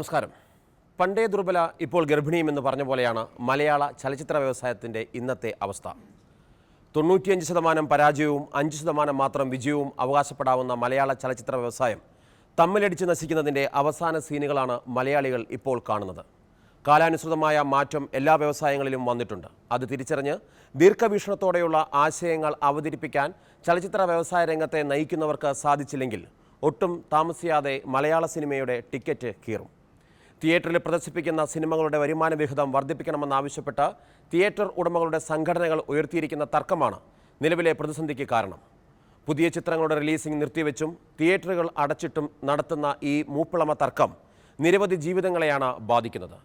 നമസ്കാരം. പണ്ടേ ദുർബല ഇപ്പോൾ ഗർഭിണിയും എന്ന് പറഞ്ഞ പോലെയാണ് മലയാള ചലച്ചിത്ര വ്യവസായത്തിൻ്റെ ഇന്നത്തെ അവസ്ഥ. 95% പരാജയവും 5% മാത്രം വിജയവും അവകാശപ്പെടാവുന്ന മലയാള ചലച്ചിത്ര വ്യവസായം തമ്മിലടിച്ച് നശിക്കുന്നതിൻ്റെ അവസാന സീനുകളാണ് മലയാളികൾ ഇപ്പോൾ കാണുന്നത്. കാലാനുസൃതമായ മാറ്റം എല്ലാ വ്യവസായങ്ങളിലും വന്നിട്ടുണ്ട്. അത് തിരിച്ചറിഞ്ഞ് ദീർഘവീക്ഷണത്തോടെയുള്ള ആശയങ്ങൾ അവതരിപ്പിക്കാൻ ചലച്ചിത്ര വ്യവസായ രംഗത്തെ നയിക്കുന്നവർക്ക് സാധിച്ചില്ലെങ്കിൽ ഒട്ടും താമസിയാതെ മലയാള സിനിമയുടെ ടിക്കറ്റ് കീറും. തിയേറ്ററിൽ പ്രദർശിപ്പിക്കുന്ന സിനിമകളുടെ വരുമാന വിഹിതം വർദ്ധിപ്പിക്കണമെന്നാവശ്യപ്പെട്ട് തിയേറ്റർ ഉടമകളുടെ സംഘടനകൾ ഉയർത്തിയിരിക്കുന്ന തർക്കമാണ് നിലവിലെ പ്രതിസന്ധിക്ക് കാരണം. പുതിയ ചിത്രങ്ങളുടെ റിലീസിംഗ് നിർത്തിവെച്ചും തിയേറ്ററുകൾ അടച്ചിട്ടും നടത്തുന്ന ഈ മൂപ്പിളമ തർക്കം നിരവധി ജീവിതങ്ങളെയാണ് ബാധിക്കുന്നത്.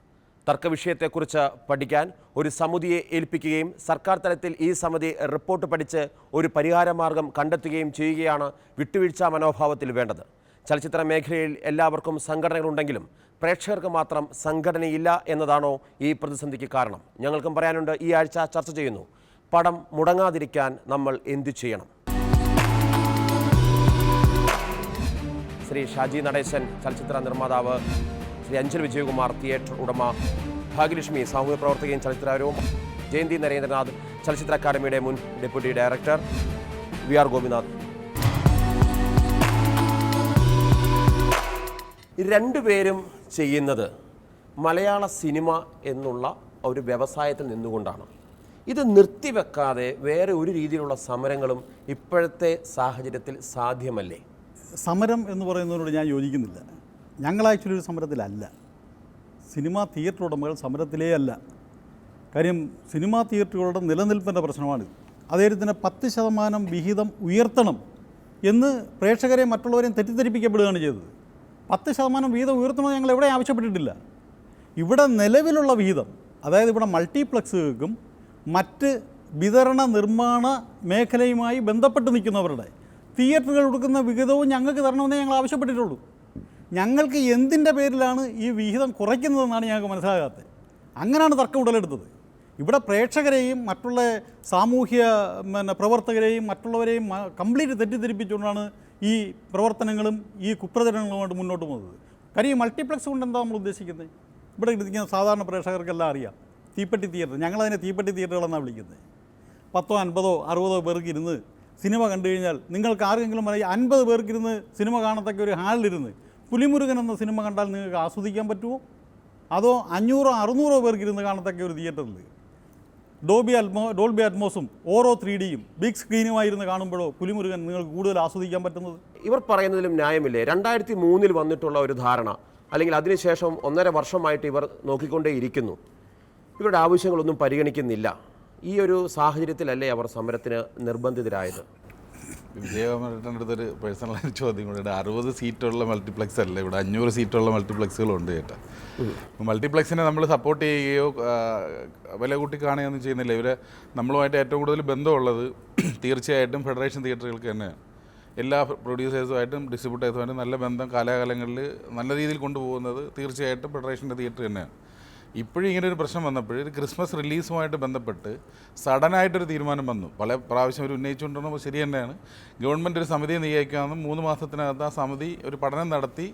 തർക്കവിഷയത്തെക്കുറിച്ച് പഠിക്കാൻ ഒരു സമിതിയെ ഏൽപ്പിക്കുകയും സർക്കാർ തലത്തിൽ ഈ സമിതി റിപ്പോർട്ട് പഠിച്ച് ഒരു പരിഹാരമാർഗം കണ്ടെത്തുകയും ചെയ്യുകയാണ് വിട്ടുവീഴ്ച മനോഭാവത്തിൽ വേണ്ടത്. ചലച്ചിത്ര മേഖലയിൽ എല്ലാവർക്കും സംഘടനകളുണ്ടെങ്കിലും പ്രേക്ഷകർക്ക് മാത്രം സംഘടനയില്ല എന്നതാണോ ഈ പ്രതിസന്ധിക്ക് കാരണം? ഞങ്ങൾക്കും പറയാനുണ്ട്. ഈ ആഴ്ച ചർച്ച ചെയ്യുന്നു. പടം മുടങ്ങാതിരിക്കാൻ നമ്മൾ എന്തു ചെയ്യണം? ശ്രീ ഷാജി നടേശൻ, ചലച്ചിത്ര നിർമ്മാതാവ്; ശ്രീ അഞ്ചൽ വിജയകുമാർ, തിയേറ്റർ ഉടമ; ഭാഗ്യലക്ഷ്മി, സാമൂഹ്യ പ്രവർത്തകയും ചലച്ചിത്രകാരവും; ജയന്തി നരേന്ദ്രനാഥ്, ചലച്ചിത്ര അക്കാദമിയുടെ മുൻ deputy director; V R Gopinath. രണ്ടുപേരും ചെയ്യുന്നത് മലയാള സിനിമ എന്നുള്ള ഒരു വ്യവസായത്തിൽ നിന്നുകൊണ്ടാണ്. ഇത് നിർത്തിവെക്കാതെ വേറെ ഒരു രീതിയിലുള്ള സമരങ്ങളും ഇപ്പോഴത്തെ സാഹചര്യത്തിൽ സാധ്യമല്ലേ? സമരം എന്ന് പറയുന്നതിനോട് ഞാൻ യോജിക്കുന്നില്ല. ഞങ്ങൾ ആക്ച്വലി ഒരു സമരത്തിലല്ല. സിനിമാ തിയേറ്റർ ഉടമകൾ സമരത്തിലേ അല്ല. കാര്യം സിനിമാ തിയേറ്ററുകളുടെ നിലനിൽപ്പിൻ്റെ പ്രശ്നമാണിത്. അദ്ദേഹത്തിന് 10% വിഹിതം ഉയർത്തണം എന്ന് പ്രേക്ഷകരെ മറ്റുള്ളവരെയും തെറ്റിദ്ധരിപ്പിക്കപ്പെടുകയാണ് ചെയ്തത്. 10% വിഹിതം ഉയർത്തണമെന്ന് ഞങ്ങൾ എവിടെ ആവശ്യപ്പെട്ടിട്ടില്ല. ഇവിടെ നിലവിലുള്ള വിഹിതം, അതായത് ഇവിടെ മൾട്ടിപ്ലക്സുകൾക്കും മറ്റ് വിതരണ നിർമ്മാണ മേഖലയുമായി ബന്ധപ്പെട്ട് നിൽക്കുന്നവരുടെ തിയേറ്ററുകൾ കൊടുക്കുന്ന വിഹിതവും ഞങ്ങൾക്ക് തരണമെന്നേ ഞങ്ങൾ ആവശ്യപ്പെട്ടിട്ടുള്ളൂ. ഞങ്ങൾക്ക് എന്തിൻ്റെ പേരിലാണ് ഈ വിഹിതം കുറയ്ക്കുന്നതെന്നാണ് ഞങ്ങൾക്ക് മനസ്സിലാകാത്തത്. അങ്ങനെയാണ് തർക്കം ഉടലെടുത്തത്. ഇവിടെ പ്രേക്ഷകരെയും മറ്റുള്ള സാമൂഹ്യ പ്രവർത്തകരെയും മറ്റുള്ളവരെയും കംപ്ലീറ്റ് തെറ്റിദ്ധരിപ്പിച്ചുകൊണ്ടാണ് ഈ പ്രവർത്തനങ്ങളും ഈ കുപ്രചരണങ്ങളുമായിട്ട് മുന്നോട്ട് പോകുന്നത്. കാര്യം ഈ മൾട്ടിപ്ലക്സ് കൊണ്ട് എന്താ നമ്മൾ ഉദ്ദേശിക്കുന്നത്? ഇവിടെ ഇരിക്കുന്ന സാധാരണ പ്രേക്ഷകർക്കെല്ലാം അറിയാം. തീപ്പെട്ടി തിയേറ്റർ, ഞങ്ങളതിനെ തീപ്പെട്ടി തിയേറ്ററുകളെന്നാണ് വിളിക്കുന്നത്. 10, 50, 60 പേർക്ക് ഇരുന്ന് സിനിമ കണ്ടു കഴിഞ്ഞാൽ നിങ്ങൾക്ക് ആർക്കെങ്കിലും പറയാം 50 പേർക്കിരുന്ന് സിനിമ കാണത്തക്ക ഒരു ഹാളിലിരുന്ന് പുലിമുരുകൻ എന്ന സിനിമ കണ്ടാൽ നിങ്ങൾക്ക് ആസ്വദിക്കാൻ പറ്റുമോ? അതോ 500, 600 പേർക്കിരുന്ന് കാണത്തക്ക ഒരു തിയേറ്ററിൽ ഡോൾബി അറ്റ്മോസും ഓരോ 3Dയും ബിഗ് സ്ക്രീനുമായിരുന്ന് കാണുമ്പോഴോ പുലിമുരുകൻ നിങ്ങൾക്ക് കൂടുതൽ ആസ്വദിക്കാൻ പറ്റുന്നത്? ഇവർ പറയുന്നതിലും ന്യായമില്ലേ? 2003 വന്നിട്ടുള്ള ഒരു ധാരണ, അല്ലെങ്കിൽ അതിനുശേഷം 1.5 വർഷമായിട്ട് ഇവർ നോക്കിക്കൊണ്ടേയിരിക്കുന്നു. ഇവരുടെ ആവശ്യങ്ങളൊന്നും പരിഗണിക്കുന്നില്ല. ഈ ഒരു സാഹചര്യത്തിലല്ലേ അവർ സമരത്തിന് നിർബന്ധിതരായത്? വിജയകുമാരൻ്റെ അടുത്തൊരു പേഴ്സണലായ ചോദ്യം കൂടെ. 60 സീറ്റുള്ള മൾട്ടിപ്ലക്സ് അല്ല, ഇവിടെ 500 സീറ്റുള്ള മൾട്ടിപ്ലക്സുകളുണ്ട് കേട്ടോ. മൾട്ടിപ്ലക്സിനെ നമ്മൾ സപ്പോർട്ട് ചെയ്യുകയോ വില കൂട്ടി കാണുകയൊന്നും ചെയ്യുന്നില്ല. ഇവരെ നമ്മളുമായിട്ട് ഏറ്റവും കൂടുതൽ ബന്ധമുള്ളത് തീർച്ചയായിട്ടും ഫെഡറേഷൻ തിയേറ്ററുകൾക്ക് തന്നെയാണ്. എല്ലാ പ്രൊഡ്യൂസേഴ്സുമായിട്ടും ഡിസ്ട്രിബ്യൂട്ടേഴ്സുമായിട്ടും നല്ല ബന്ധം കാലാകാലങ്ങളിൽ നല്ല രീതിയിൽ കൊണ്ടുപോകുന്നത് തീർച്ചയായിട്ടും ഫെഡറേഷൻ്റെ തിയേറ്റർ തന്നെയാണ്. ഇപ്പോഴും ഇങ്ങനൊരു പ്രശ്നം വന്നപ്പോൾ ഒരു ക്രിസ്മസ് റിലീസുമായിട്ട് ബന്ധപ്പെട്ട് സഡനായിട്ടൊരു തീരുമാനം വന്നു. പല പ്രാവശ്യം അവർ ഉന്നയിച്ചുകൊണ്ടിരുന്നപ്പോൾ ശരി തന്നെയാണ്. ഗവൺമെൻറ് ഒരു സമിതിയെ നിയോഗിക്കാമെന്നും 3 മാസത്തിനകത്ത് ആ സമിതി ഒരു പഠനം നടത്തി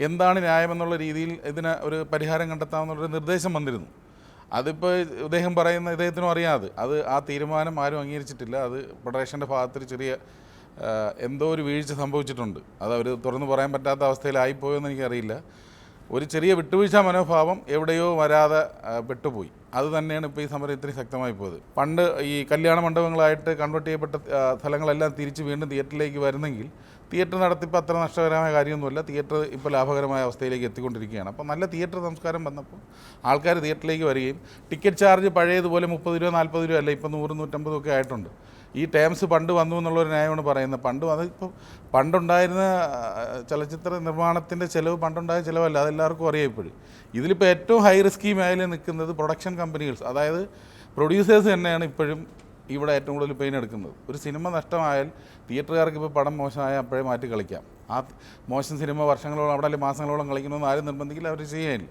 എന്താണ് ന്യായമെന്നുള്ള രീതിയിൽ ഇതിന് ഒരു പരിഹാരം കണ്ടെത്താമെന്നുള്ളൊരു നിർദ്ദേശം വന്നിരുന്നു. അതിപ്പോൾ ഇദ്ദേഹത്തിനും അറിയാതെ ആ തീരുമാനം ആരും അംഗീകരിച്ചിട്ടില്ല. അത് ഫെഡറേഷൻ്റെ ഭാഗത്തൊരു ചെറിയ എന്തോ ഒരു വീഴ്ച സംഭവിച്ചിട്ടുണ്ട്. അത് അവർ തുറന്നു പറയാൻ പറ്റാത്ത അവസ്ഥയിലായിപ്പോയെന്ന് എനിക്കറിയില്ല. ഒരു ചെറിയ വിട്ടുവീഴ്ച മനോഭാവം എവിടെയോ വരാതെ പെട്ടുപോയി. അത് തന്നെയാണ് ഇപ്പോൾ ഈ സമരം ഇത്രയും ശക്തമായി പോയത്. പണ്ട് ഈ കല്യാണ മണ്ഡപങ്ങളായിട്ട് കൺവേർട്ട് ചെയ്യപ്പെട്ട സ്ഥലങ്ങളെല്ലാം തിരിച്ച് വീണ്ടും തിയേറ്ററിലേക്ക് വരുന്നെങ്കിൽ തിയേറ്റർ നടത്തിപ്പോൾ അത്ര നഷ്ടകരമായ കാര്യമൊന്നുമില്ല. തിയേറ്റർ ഇപ്പോൾ ലാഭകരമായ അവസ്ഥയിലേക്ക് എത്തിക്കൊണ്ടിരിക്കുകയാണ്. അപ്പോൾ നല്ല തിയേറ്റർ സംസ്കാരം വന്നപ്പോൾ ആൾക്കാർ തിയേറ്ററിലേക്ക് വരികയും ടിക്കറ്റ് ചാർജ് പഴയതുപോലെ 30 രൂപ 40 രൂപ അല്ല, ഇപ്പോൾ 100, 150 ഒക്കെ ആയിട്ടുണ്ട്. ഈ ടേംസ് പണ്ട് വന്നു എന്നുള്ളൊരു ന്യായമാണ് പറയുന്നത്. അതിപ്പോൾ പണ്ടുണ്ടായിരുന്ന ചലച്ചിത്ര നിർമ്മാണത്തിൻ്റെ ചിലവ് പണ്ടുണ്ടായ ചിലവല്ല, അതെല്ലാവർക്കും അറിയാം. ഇപ്പോഴും ഇതിലിപ്പോൾ ഏറ്റവും ഹൈ റിസ്കി മേഖലയിൽ നിൽക്കുന്നത് പ്രൊഡക്ഷൻ കമ്പനികൾ, അതായത് പ്രൊഡ്യൂസേഴ്സ് തന്നെയാണ് ഇപ്പോഴും ഇവിടെ ഏറ്റവും കൂടുതൽ പെയിൻ എടുക്കുന്നത്. ഒരു സിനിമ നഷ്ടമായാൽ തിയേറ്ററുകാർക്ക് ഇപ്പോൾ പടം മോശമായ അപ്പോഴേ മാറ്റി കളിക്കാം. ആ മോശം സിനിമ വർഷങ്ങളോളം അവിടെ അല്ലെങ്കിൽ മാസങ്ങളോളം കളിക്കണമെന്ന് ആരും നിർബന്ധിക്കില്ല, അവർ ചെയ്യാനില്ല.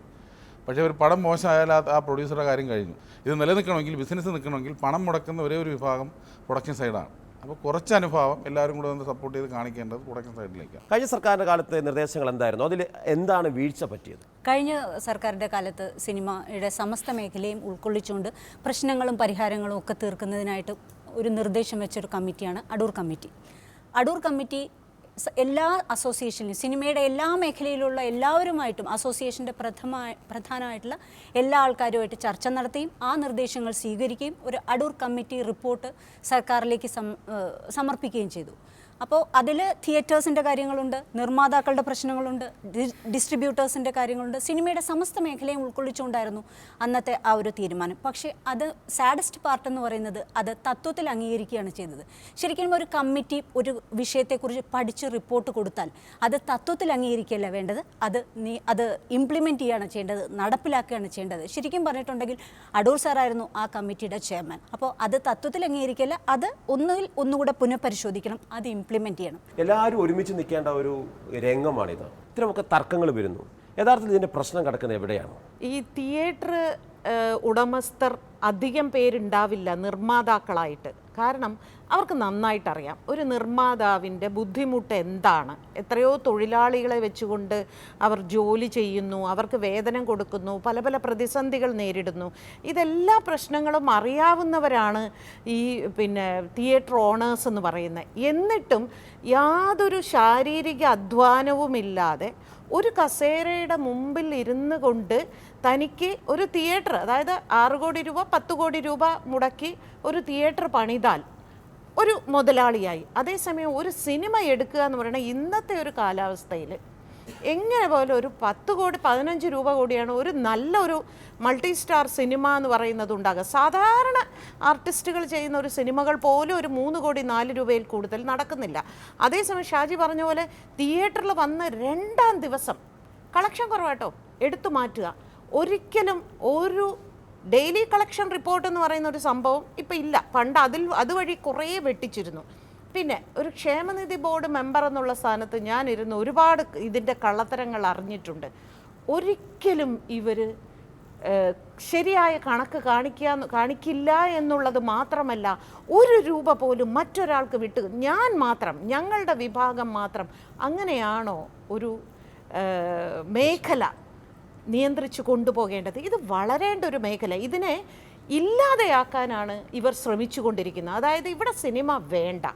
പക്ഷേ ഒരു പടം മോശമായാൽ ആ പ്രൊഡ്യൂസറുടെ കാര്യം കഴിഞ്ഞു. ഇത് നിലനിൽക്കണമെങ്കിൽ, ബിസിനസ് നിൽക്കണമെങ്കിൽ പണം മുടക്കുന്ന ഒരേ ഒരു വിഭാഗം പ്രൊഡക്ഷൻ സൈഡാണ്. അപ്പോൾ കുറച്ച് അനുഭാവം എല്ലാവരും കൂടെ ഒന്ന് സപ്പോർട്ട് ചെയ്ത് കാണിക്കേണ്ടത് പ്രൊഡക്ഷൻ സൈഡിലേക്കാണ്. കഴിഞ്ഞ സർക്കാരിൻ്റെ കാലത്തെ നിർദ്ദേശങ്ങൾ എന്തായിരുന്നു? അതിൽ എന്താണ് വീഴ്ച പറ്റിയത്? കഴിഞ്ഞ സർക്കാരിൻ്റെ കാലത്ത് സിനിമയുടെ സമസ്ത മേഖലയും ഉൾക്കൊള്ളിച്ചുകൊണ്ട് പ്രശ്നങ്ങളും പരിഹാരങ്ങളും ഒക്കെ തീർക്കുന്നതിനായിട്ട് ഒരു നിർദ്ദേശം വെച്ചൊരു കമ്മിറ്റിയാണ് അടൂർ കമ്മിറ്റി. അടൂർ കമ്മിറ്റി എല്ലാ അസോസിയേഷനിലും സിനിമയുടെ എല്ലാ മേഖലയിലുള്ള എല്ലാവരുമായിട്ടും അസോസിയേഷൻ്റെ പ്രധാനമായിട്ടുള്ള എല്ലാ ആൾക്കാരുമായിട്ട് ചർച്ച നടത്തുകയും ആ നിർദ്ദേശങ്ങൾ സ്വീകരിക്കുകയും ഒരു അടൂർ കമ്മിറ്റി റിപ്പോർട്ട് സർക്കാരിലേക്ക് സമർപ്പിക്കുകയും ചെയ്തു. അപ്പോൾ അതിൽ തിയേറ്റേഴ്സിൻ്റെ കാര്യങ്ങളുണ്ട്, നിർമ്മാതാക്കളുടെ പ്രശ്നങ്ങളുണ്ട്, ഡിസ്ട്രിബ്യൂട്ടേഴ്സിൻ്റെ കാര്യങ്ങളുണ്ട്, സിനിമയുടെ സമസ്ത മേഖലയും ഉൾക്കൊള്ളിച്ചുകൊണ്ടായിരുന്നു അന്നത്തെ ആ ഒരു തീരുമാനം. പക്ഷേ അത് സാഡസ്റ്റ് പാർട്ട് എന്ന് പറയുന്നത് അത് തത്വത്തിൽ അംഗീകരിക്കുകയാണ് ചെയ്തത്. ശരിക്കും ഒരു കമ്മിറ്റി ഒരു വിഷയത്തെക്കുറിച്ച് പഠിച്ച് റിപ്പോർട്ട് കൊടുത്താൽ അത് തത്വത്തിൽ അംഗീകരിക്കുകയല്ല വേണ്ടത്, അത് ഇംപ്ലിമെൻറ്റ് ചെയ്യുകയാണ് ചെയ്യേണ്ടത്, നടപ്പിലാക്കുകയാണ് ചെയ്യേണ്ടത്. ശരിക്കും പറഞ്ഞിട്ടുണ്ടെങ്കിൽ അടൂർ സാറായിരുന്നു ആ കമ്മിറ്റിയുടെ ചെയർമാൻ. അപ്പോൾ അത് തത്വത്തിൽ അംഗീകരിക്കുകയല്ല, അത് ഒന്നുകൂടെ പുനഃപരിശോധിക്കണം, അത് ഇംപ്ലിമെന്റ് ചെയ്യണം. എല്ലാവരും ഒരുമിച്ച് നിൽക്കേണ്ട ഒരു രംഗമാണിത്. ഇത്തരമൊക്കെ തർക്കങ്ങൾ വരുന്നു. യഥാർത്ഥത്തിൽ ഇതിൻ്റെ പ്രശ്നം കിടക്കുന്നത് എവിടെയാണ്? ഈ തിയേറ്റർ ഉടമസ്ഥർ അധികം പേരുണ്ടാവില്ല നിർമ്മാതാക്കളായിട്ട്. കാരണം അവർക്ക് നന്നായിട്ടറിയാം ഒരു നിർമ്മാതാവിൻ്റെ ബുദ്ധിമുട്ട് എന്താണ്. എത്രയോ തൊഴിലാളികളെ വെച്ചുകൊണ്ട് അവർ ജോലി ചെയ്യുന്നു, അവർക്ക് വേതനം കൊടുക്കുന്നു, പല പല പ്രതിസന്ധികൾ നേരിടുന്നു. ഇതെല്ലാ പ്രശ്നങ്ങളും അറിയാവുന്നവരാണ് ഈ തിയേറ്റർ ഓണേഴ്സ് എന്ന് പറയുന്നത്. എന്നിട്ടും യാതൊരു ശാരീരിക അധ്വാനവുമില്ലാതെ ഒരു കസേരയുടെ മുമ്പിൽ ഇരുന്ന് കൊണ്ട് തനിക്ക് ഒരു തിയേറ്റർ, അതായത് 6 കോടി രൂപ 10 കോടി രൂപ മുടക്കി ഒരു തിയേറ്റർ പണിതാൽ ഒരു മുതലാളിയായി. അതേസമയം ഒരു സിനിമ എടുക്കുക എന്ന് പറയുന്നത് ഇന്നത്തെ ഒരു കാലാവസ്ഥയിൽ എങ്ങനെ പോലും ഒരു 10 കോടി 15 രൂപ കൂടിയാണ് ഒരു നല്ലൊരു മൾട്ടി സ്റ്റാർ സിനിമ എന്ന് പറയുന്നത് ഉണ്ടാകുക. സാധാരണ ആർട്ടിസ്റ്റുകൾ ചെയ്യുന്ന ഒരു സിനിമകൾ പോലും ഒരു 3 കോടി 4 രൂപയിൽ കൂടുതൽ നടക്കുന്നില്ല. അതേസമയം ഷാജി പറഞ്ഞ പോലെ തിയേറ്ററിൽ വന്ന് 2-ാം ദിവസം കളക്ഷൻ കുറവാട്ടോ എടുത്തു മാറ്റുക. ഒരിക്കലും ഒരു ഡെയിലി കളക്ഷൻ റിപ്പോർട്ട് എന്ന് പറയുന്ന ഒരു സംഭവം ഇപ്പം ഇല്ല. പണ്ട് അതുവഴി കുറേ വെട്ടിച്ചിരുന്നു. പിന്നെ ഒരു ക്ഷേമനിധി ബോർഡ് മെമ്പർ എന്നുള്ള സ്ഥാനത്ത് ഞാനിരുന്ന് ഒരുപാട് ഇതിൻ്റെ കള്ളത്തരങ്ങൾ അറിഞ്ഞിട്ടുണ്ട്. ഒരിക്കലും ഇവർ ശരിയായ കണക്ക് കാണിക്കില്ല എന്നുള്ളത് മാത്രമല്ല, 1 രൂപ പോലും മറ്റൊരാൾക്ക് വിട്ട് ഞാൻ മാത്രം, ഞങ്ങളുടെ വിഭാഗം മാത്രം, അങ്ങനെയാണോ ഒരു മേഖല നിയന്ത്രിച്ചു കൊണ്ടുപോകേണ്ടത്? ഇത് വളരേണ്ട ഒരു മേഖല. ഇതിനെ ഇല്ലാതെയാക്കാനാണ് ഇവർ ശ്രമിച്ചുകൊണ്ടിരിക്കുന്നത്. അതായത് ഇവിടെ സിനിമ വേണ്ട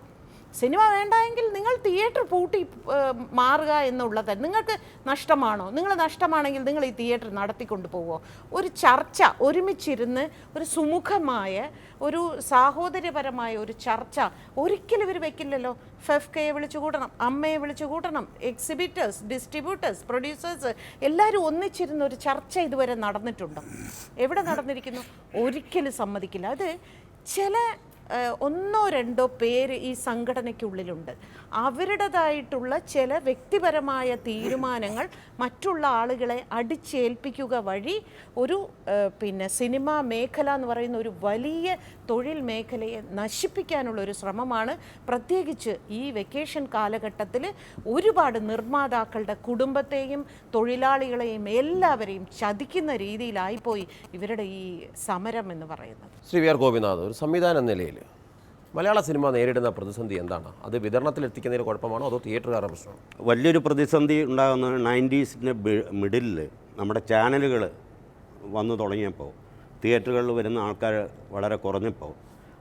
എങ്കിൽ നിങ്ങൾ തിയേറ്റർ പൂട്ടി മാറുക എന്നുള്ളത് നിങ്ങൾക്ക് നഷ്ടമാണോ? നിങ്ങൾ നഷ്ടമാണെങ്കിൽ നിങ്ങൾ ഈ തിയേറ്റർ നടത്തിക്കൊണ്ട് പോവുമോ? ഒരു ചർച്ച, ഒരുമിച്ചിരുന്ന് ഒരു സുമുഖമായ ഒരു സാഹോദര്യപരമായ ഒരു ചർച്ച ഒരിക്കലും ഇവർ വെക്കില്ലല്ലോ. FEFCയെ വിളിച്ചു കൂട്ടണം, അമ്മയെ വിളിച്ചു കൂട്ടണം, എക്സിബിറ്റേഴ്സ്, ഡിസ്ട്രിബ്യൂട്ടേഴ്സ്, പ്രൊഡ്യൂസേഴ്സ് എല്ലാവരും ഒന്നിച്ചിരുന്ന ഒരു ചർച്ച ഇതുവരെ നടന്നിട്ടുണ്ടോ? എവിടെ നടന്നിരിക്കുന്നു? ഒരിക്കലും സമ്മതിക്കില്ല. അത് ചില 1-2 പേര് ഈ സംഘടനയ്ക്കുള്ളിലുണ്ട്. അവരുടേതായിട്ടുള്ള ചില വ്യക്തിപരമായ തീരുമാനങ്ങൾ മറ്റുള്ള ആളുകളെ അടിച്ചേൽപ്പിക്കുക വഴി ഒരു സിനിമാ മേഖല എന്ന് പറയുന്ന ഒരു വലിയ തൊഴിൽ മേഖലയെ നശിപ്പിക്കാനുള്ള ഒരു ശ്രമമാണ്. പ്രത്യേകിച്ച് ഈ വെക്കേഷൻ കാലഘട്ടത്തിൽ ഒരുപാട് നിർമ്മാതാക്കളുടെ കുടുംബത്തെയും തൊഴിലാളികളെയും എല്ലാവരെയും ചതിക്കുന്ന രീതിയിലായിപ്പോയി ഇവരുടെ ഈ സമരം എന്ന് പറയുന്നത്. ശ്രീ വി ആർ ഗോപിനാഥ്, ഒരു സംവിധാനം എന്ന നിലയിൽ മലയാള സിനിമ നേരിടുന്ന പ്രതിസന്ധി എന്താണ്? അത് വിതരണത്തിൽ എത്തിക്കുന്നതിന് കുഴപ്പമാണോ അതോ തിയേറ്ററുകാരുടെ പ്രശ്നമാണോ? വലിയൊരു പ്രതിസന്ധി ഉണ്ടാകുന്ന 90s മിഡിലിൽ നമ്മുടെ ചാനലുകൾ വന്നു തുടങ്ങിയപ്പോൾ, തിയേറ്ററുകളിൽ വരുന്ന ആൾക്കാർ വളരെ കുറഞ്ഞപ്പോൾ,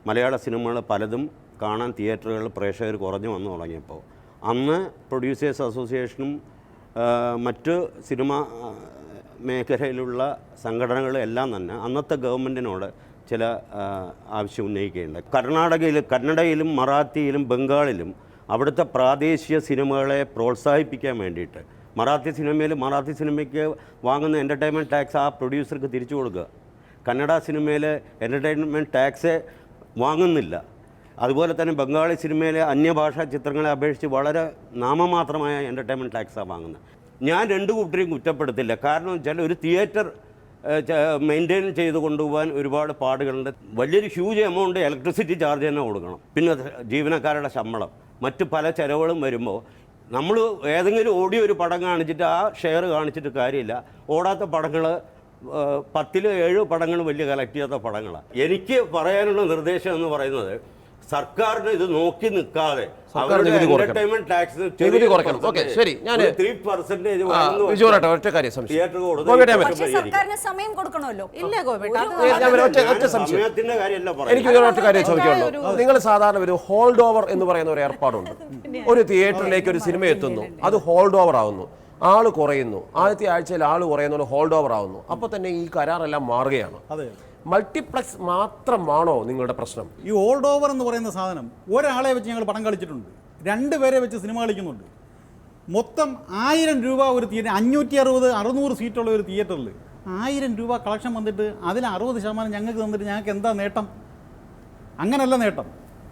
മലയാള സിനിമകൾ പലതും കാണാൻ തിയേറ്ററുകളിൽ പ്രേക്ഷകർ കുറഞ്ഞു വന്നു തുടങ്ങിയപ്പോൾ, അന്ന് പ്രൊഡ്യൂസേഴ്സ് അസോസിയേഷനും മറ്റ് സിനിമ മേഖലയിലുള്ള സംഘടനകളും എല്ലാം തന്നെ അന്നത്തെ ഗവൺമെൻറ്റിനോട് ചില ആവശ്യം ഉന്നയിക്കുകയുണ്ട്. കന്നഡയിലും മറാത്തിയിലും ബംഗാളിലും അവിടുത്തെ പ്രാദേശിക സിനിമകളെ പ്രോത്സാഹിപ്പിക്കാൻ വേണ്ടിയിട്ട് മറാത്തി സിനിമയ്ക്ക് വാങ്ങുന്ന എൻ്റർടൈൻമെൻറ്റ് ടാക്സ് ആ പ്രൊഡ്യൂസർക്ക് തിരിച്ചു കൊടുക്കുക. കന്നഡ സിനിമയിൽ എൻ്റർടൈൻമെൻറ്റ് ടാക്സ് വാങ്ങുന്നില്ല. അതുപോലെ തന്നെ ബംഗാളി സിനിമയിലെ അന്യഭാഷാ ചിത്രങ്ങളെ അപേക്ഷിച്ച് വളരെ നാമമാത്രമായ എൻ്റർടൈൻമെൻറ്റ് ടാക്സാണ് വാങ്ങുന്നത്. ഞാൻ 2 കൂട്ടരെയും കുറ്റപ്പെടുത്തില്ല. കാരണം വെച്ചാൽ ഒരു തിയേറ്റർ മെയിൻറ്റെയിൻ ചെയ്ത് കൊണ്ടുപോകാൻ ഒരുപാട് പാടുകളുണ്ട്. വലിയൊരു ഹ്യൂജ് എമൗണ്ട് ഇലക്ട്രിസിറ്റി ചാർജ് തന്നെ കൊടുക്കണം. പിന്നെ ജീവനക്കാരുടെ ശമ്പളം, മറ്റ് പല ചിലവുകളും വരുമ്പോൾ നമ്മൾ ഏതെങ്കിലും ഓടിയ ഒരു പടം കാണിച്ചിട്ട് ആ ഷെയർ കാണിച്ചിട്ട് കാര്യമില്ല. ഓടാത്ത പടങ്ങൾ 10-7 പടങ്ങൾ വലിയ കളക്ട് ചെയ്യാത്ത പടങ്ങളാണ്. എനിക്ക് പറയാനുള്ള നിർദ്ദേശം എന്ന് പറയുന്നത്, സർക്കാരിന് ഇത് നോക്കി നിൽക്കാതെ സർക്കാർ നികുതി കുറയ്ക്കണം. എന്റർടൈൻമെന്റ് ടാക്സ് നികുതി കുറയ്ക്കണം. ഓക്കെ, ശരി. ഞാൻ 3% വിജുവലാട്ടെ ഒറ്റ കാര്യം സംശയം തിയേറ്റർ പക്ഷേ സർക്കാരിന് സമയം കൊടുക്കണമല്ലോ. ഇല്ല ഗോപേട്ട, അത് ഒറ്റ സംശയം. സമയത്തിന്റെ കാര്യമല്ല എനിക്ക് പറയുന്നത്. ഒറ്റ കാര്യം ചോദിക്കുള്ളൂ. നിങ്ങൾ സാധാരണ ഒരു ഹോൾഡ് ഓവർ എന്ന് പറയുന്ന ഒരു ഏർപ്പാടുണ്ട്. ഒരു തിയേറ്ററിലേക്ക് ഒരു സിനിമ എത്തുന്നു, അത് ഹോൾഡ് ഓവർ ആവുന്നു, ആള് കുറയുന്നു, ആദ്യത്തെ ആഴ്ചയിൽ ആള് കുറയുന്നു, ഹോൾഡ് ഓവർ ആവുന്നു. അപ്പോൾ തന്നെ ഈ കരാറെല്ലാം മാറുകയാണ്. അതെ, മൾട്ടിപ്ലക്സ് മാത്രമാണോ നിങ്ങളുടെ പ്രശ്നം? ഈ ഓൾഡ് ഓവർ എന്ന് പറയുന്ന സാധനം ഒരാളെ വെച്ച് ഞങ്ങൾ പടം കളിച്ചിട്ടുണ്ട്, 2 പേരെ വെച്ച് സിനിമ കളിക്കുന്നുണ്ട്. മൊത്തം 1000 രൂപ ഒരു തിയേറ്റർ, 560-600 സീറ്റുള്ള ഒരു തിയേറ്ററിൽ 1000 രൂപ കളക്ഷൻ വന്നിട്ട് അതിൽ 60% ഞങ്ങൾക്ക് തന്നിട്ട് ഞങ്ങൾക്ക് എന്താ നേട്ടം? അങ്ങനല്ല നേട്ടം.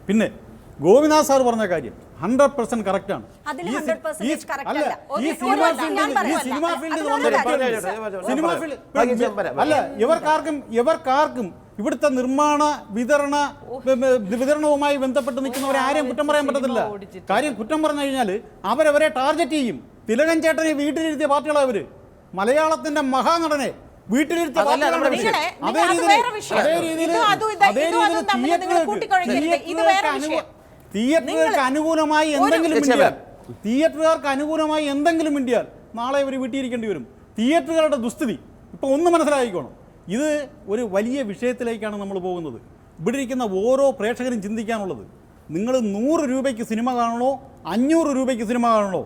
പിന്നെ ഗോപിനാഥ് സാർ പറഞ്ഞ കാര്യം 100% കറക്റ്റാണ്. അതിൽ 100% correct അല്ല. ഈ ഒരു സിനിമാ കാര്യം ഞാൻ പറയാം. സിനിമാ ഫീൽഡിൽ അതിനോട് അല്ല, ഇവർക്കാർക്കും ഇവിടുത്തെ നിർമ്മാണ വിതരണവുമായി ബന്ധപ്പെട്ട് നിൽക്കുന്നവരെ ആരെയും കുറ്റം പറയാൻ പറ്റത്തില്ല. കാര്യം കുറ്റം പറഞ്ഞു കഴിഞ്ഞാൽ അവരവരെ ടാർഗറ്റ് ചെയ്യും. തിലകൻ ചേട്ടനെ വീട്ടിലിരുത്തിയ പാർട്ടികളാണ് അവര്. മലയാളത്തിന്റെ മഹാനടനെ വീട്ടിലിരുത്തിയ പാർട്ടികളാണ്. തിയേറ്ററുകാർക്ക് അനുകൂലമായി എന്തെങ്കിലും മിണ്ടിയാൽ നാളെ ഇവർ വീട്ടിയിരിക്കേണ്ടി വരും. തിയേറ്ററുകാരുടെ ദുസ്ഥിതി ഇപ്പൊ ഒന്ന് മനസ്സിലാക്കിക്കോണം. ഇത് ഒരു വലിയ വിഷയത്തിലേക്കാണ് നമ്മൾ പോകുന്നത്. ഇവിടെ ഇരിക്കുന്ന ഓരോ പ്രേക്ഷകരും ചിന്തിക്കാനുള്ളത്, നിങ്ങൾ 100 രൂപയ്ക്ക് സിനിമ കാണണോ, 500 രൂപയ്ക്ക് സിനിമ കാണണോ,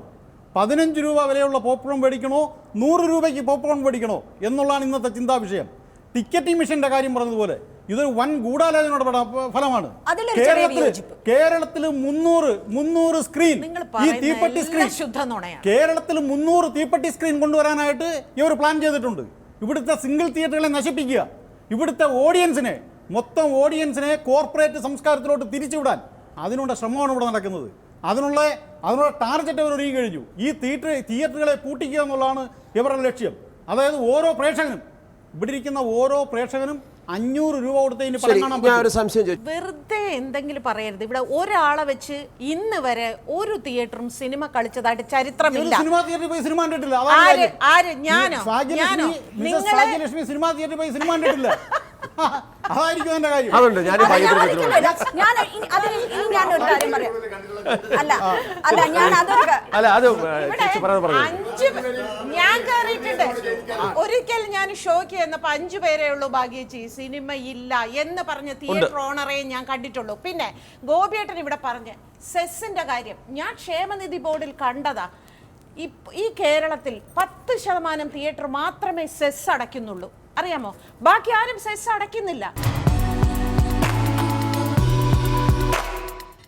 15 രൂപ വിലയുള്ള പോപ്കോൺ മേടിക്കണോ, 100 രൂപയ്ക്ക് പോപ്കോൺ മേടിക്കണോ എന്നുള്ളതാണ് ഇന്നത്തെ ചിന്താ വിഷയം. ടിക്കറ്റിംഗ് മിഷന്റെ കാര്യം പറഞ്ഞതുപോലെ ഇതൊരു വൻ ഗൂഢാലോചനയുടെ ഫലമാണ്. കേരളത്തിൽ 300 സ്ക്രീൻ, ഈ തീപ്പെട്ടി സ്ക്രീൻ, കേരളത്തിൽ 300 തീപ്പെട്ടി സ്ക്രീൻ കൊണ്ടുവരാനായിട്ട് ഇവർ പ്ലാൻ ചെയ്തിട്ടുണ്ട്. ഇവിടുത്തെ സിംഗിൾ തിയേറ്ററുകളെ നശിപ്പിക്കുക, ഇവിടുത്തെ ഓഡിയൻസിനെ, മൊത്തം ഓഡിയൻസിനെ കോർപ്പറേറ്റ് സംസ്കാരത്തിലോട്ട് തിരിച്ചുവിടാൻ അതിനുള്ള ശ്രമമാണ് ഇവിടെ നടക്കുന്നത്. അതിനുള്ള ടാർഗറ്റ് അവർ ഒരുങ്ങി കഴിഞ്ഞു. ഈ തിയേറ്ററുകളെ പൂട്ടിക്കുക എന്നുള്ളതാണ് ഇവരുടെ ലക്ഷ്യം. അതായത് ഓരോ പ്രേക്ഷകനും, ഇവിടെ ഇരിക്കുന്ന ഓരോ പ്രേക്ഷകനും 500 രൂപ കൊടുത്ത് ഇനി പടം കാണാൻ പറ്റും. വെറുതെ എന്തെങ്കിലും പറയരുത്. ഇവിടെ ഒരാളെ വെച്ച് ഇന്ന് വരെ ഒരു തിയേറ്ററും സിനിമ കളിച്ചതായിട്ട് ചരിത്രമില്ല. സിനിമാ തിയേറ്ററിൽ പോയി സിനിമ കണ്ടിട്ടില്ല. ഭാഗ്യലക്ഷ്മി സിനിമാ തിയേറ്ററിൽ പോയി സിനിമ കണ്ടിട്ടില്ല. അതായിരിക്കും എന്റെ കാര്യം. ഞാൻ കയറിയിട്ടുണ്ട്. ഒരിക്കൽ ഞാൻ ഷോയ്ക്ക് ചെന്നപ്പോ 5 പേരേ ഉള്ളൂ ഭാഗ്യേച്ചി, സിനിമ ഇല്ല എന്ന് പറഞ്ഞ തിയേറ്റർ ഓണറെ ഞാൻ കണ്ടിട്ടുള്ളൂ. പിന്നെ ഗോപിയേട്ടൻ ഇവിടെ പറഞ്ഞ സെസ്സിന്റെ കാര്യം ഞാൻ ക്ഷേമനിധി ബോർഡിൽ കണ്ടതാ. ഈ കേരളത്തിൽ 10% തിയേറ്റർ മാത്രമേ സെസ് അടയ്ക്കുന്നുള്ളൂ. അറിയാമോ? ബാക്കി ആരും സെസ് അടയ്ക്കുന്നില്ല.